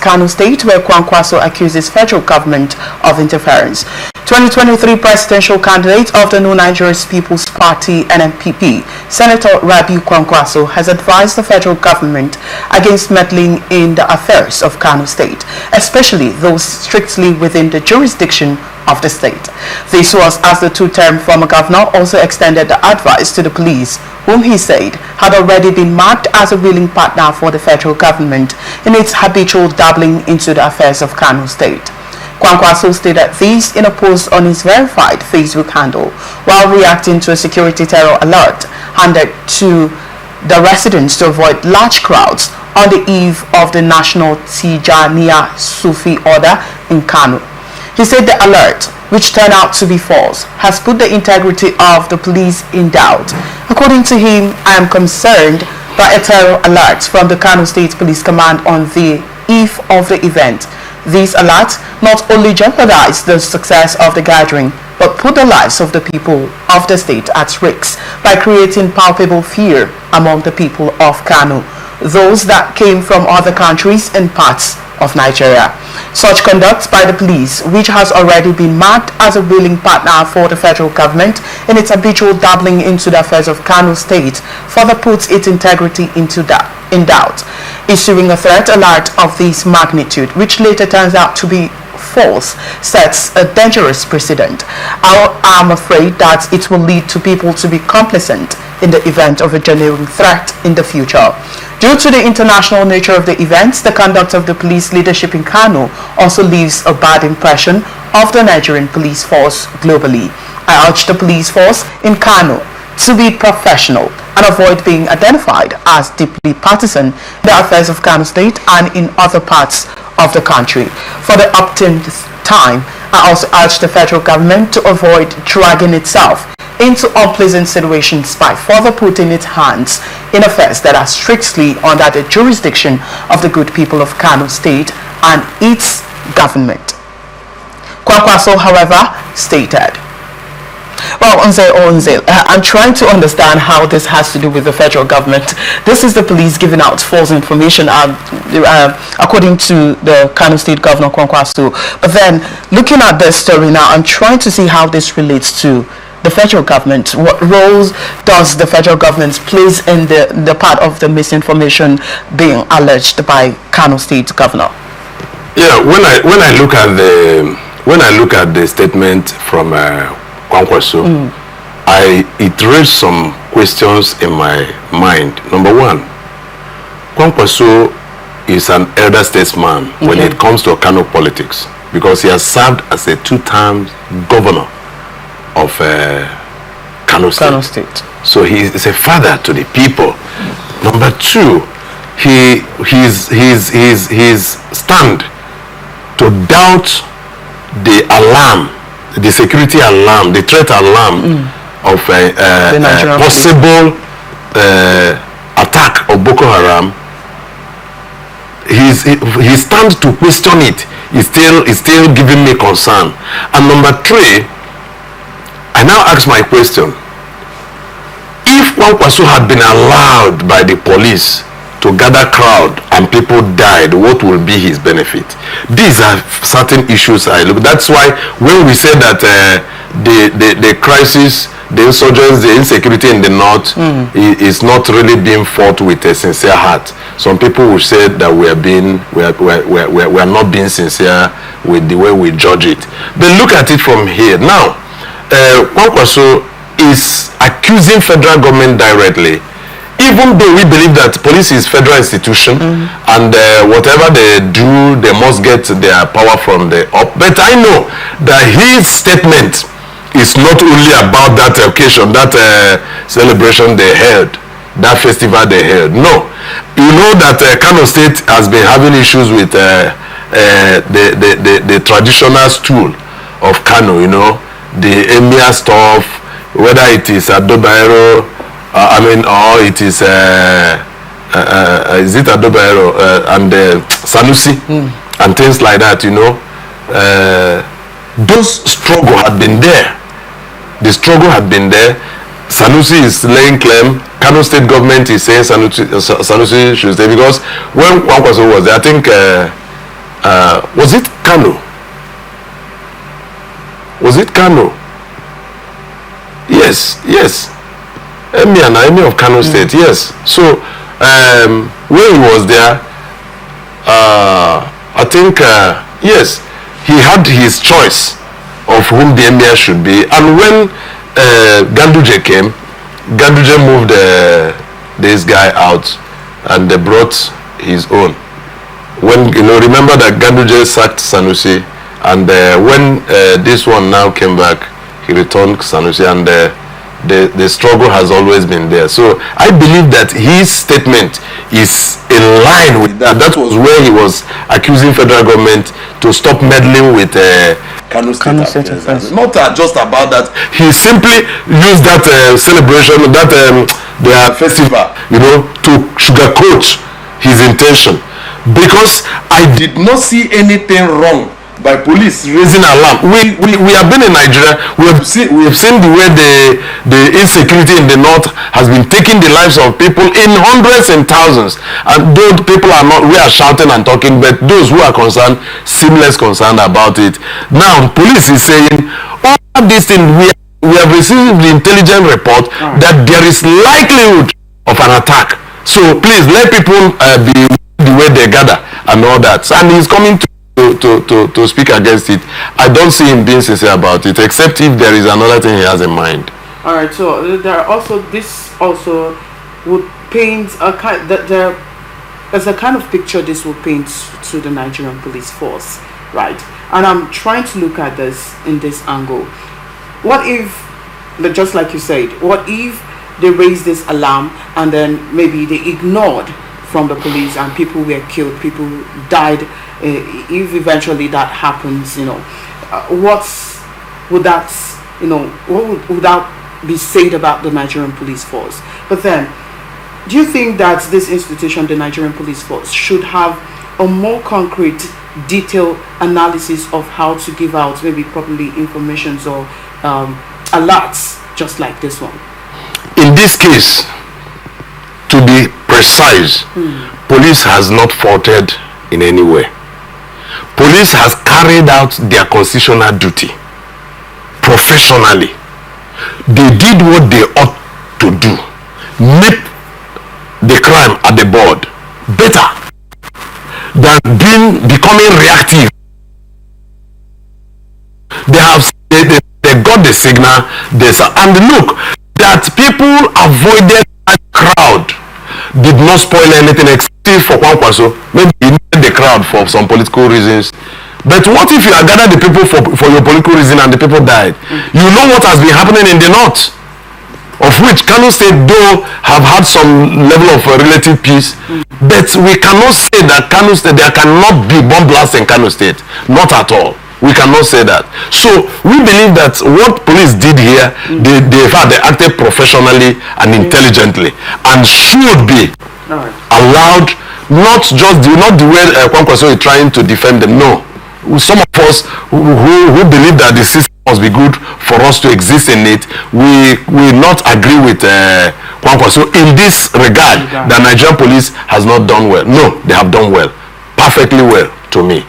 Kano State, where Kwankwaso accuses federal government of interference. 2023 presidential candidate of the New Nigerian People's Party (NNPP), Senator Rabiu Kwankwaso, has advised the federal government against meddling in the affairs of Kano State, especially those strictly within the jurisdiction of the state. This was as the two-term former governor also extended the advice to the police, whom he said had already been marked as a willing partner for the federal government in its habitual dabbling into the affairs of Kano State. Kwankwaso stated this in a post on his verified Facebook handle while reacting to a security terror alert handed to the residents to avoid large crowds on the eve of the National Tijaniya Sufi Order in Kano. He said the alert, which turned out to be false, has put the integrity of the police in doubt. According to him, I am concerned by a terror alert from the Kano State Police Command on the eve of the event. This alert not only jeopardized the success of the gathering, but put the lives of the people of the state at risk by creating palpable fear among the people of Kano, those that came from other countries and parts of Nigeria. Such conduct by the police, which has already been marked as a willing partner for the federal government in its habitual dabbling into the affairs of Kano State, further puts its integrity in doubt. Issuing a threat alert of this magnitude, which later turns out to be false, sets a dangerous precedent. I'm afraid that it will lead to people to be complacent in the event of a genuine threat in the future. Due to the international nature of the events, the conduct of the police leadership in Kano also leaves a bad impression of the Nigerian police force globally. I urge the police force in Kano to be professional and avoid being identified as deeply partisan in the affairs of Kano State and in other parts of the country. For the upturned time, I also urge the federal government to avoid dragging itself into unpleasant situations by further putting its hands in affairs that are strictly under the jurisdiction of the good people of Kano State and its government. Kwankwaso, however, stated, well, I'm trying to understand how this has to do with the federal government. This is the police giving out false information, according to the Kano State Governor Kwankwaso. But then, looking at this story now, I'm trying to see how this relates to the federal government. What roles does the federal government plays in the part of the misinformation being alleged by Kano State Governor? Yeah, when I look at the statement from Kwankwaso, it raised some questions in my mind. Number one, Kwankwaso is an elder statesman when it comes to Kano politics, because he has served as a two-term governor of Kano State. So he is a father to the people. Number two, his stand to doubt the alarm, the security alarm, the threat alarm of a possible attack of Boko Haram. His stand to question it is still giving me concern. And number three, I now ask my question: if Kwankwaso had been allowed by the police to gather crowd and people died, what will be his benefit? These are certain issues I look. That's why when we say that the crisis, the insurgents, the insecurity in the north is not really being fought with a sincere heart. Some people will say that we are not being sincere with the way we judge it. But look at it from here now. Kwankwaso is accusing federal government directly, even though we believe that police is federal institution and whatever they do, they must get their power from the up. But I know that his statement is not only about that occasion, that celebration they held, that festival they held. No, you know that Kano State has been having issues with the traditional stool of Kano, you know, the emir stuff, whether it is Adobaero, or it is it Adobaero and Sanusi and things like that, you know. Those struggle had been there. The struggle had been there. Sanusi is laying claim. Kano State government is saying Sanusi should stay, because when Kwankwaso was there, I think was it Kano? Was it Kano? Yes. Emir of Kano State, yes. So when he was there, I think yes, he had his choice of whom the emir should be. And when Ganduje came, Ganduje moved this guy out and they brought his own. When remember that Ganduje sacked Sanusi, and when this one now came back, he returned Sanusi, and the struggle has always been there. So I believe that his statement is in line with that. That was where he was accusing federal government to stop meddling with Kano State affairs. Not just about that. He simply used that celebration, that their festival, to sugarcoat his intention. Because I did not see anything wrong by police raising alarm. We have been in Nigeria. We have seen the way the insecurity in the north has been taking the lives of people in hundreds and thousands. And those people we are shouting and talking, but those who are concerned seem less concerned about it. Now police is saying all these things. We have received the intelligence report that there is likelihood of an attack. So please let people be the way they gather and all that. And he's coming to speak against it. I don't see him being sincere about it, except if there is another thing he has in mind. All right. So there are also would paint a kind there's a kind of picture this will paint to the Nigerian police force, right? And I'm trying to look at this in this angle. What if, just like you said, what if they raised this alarm and then maybe they ignored from the police and people were killed, people died? If eventually that happens, what would that be said about the Nigerian police force? But then, do you think that this institution, the Nigerian police force, should have a more concrete, detailed analysis of how to give out maybe properly informations or alerts just like this one? In this case, to be precise, police has not faulted in any way. Police has carried out their constitutional duty professionally. They did what they ought to do. Make the crime at the board better than becoming reactive. They got the signal. And look, that people avoided that crowd did not spoil anything except for Kwankwaso. Maybe he needed the crowd for some political reasons. But what if you are gathered the people for your political reason and the people died? You know what has been happening in the north, of which Kano State though have had some level of relative peace. But we cannot say that Kano State, there cannot be bomb blast in Kano State. Not at all. We cannot say that. So we believe that what police did here, they acted professionally and intelligently, and should be allowed, not the way Kwankwaso is trying to defend them. No, some of us who believe that the system must be good for us to exist in it, we will not agree with Kwankwaso in this regard. The Nigerian police has not done well. No, they have done well, perfectly well to me.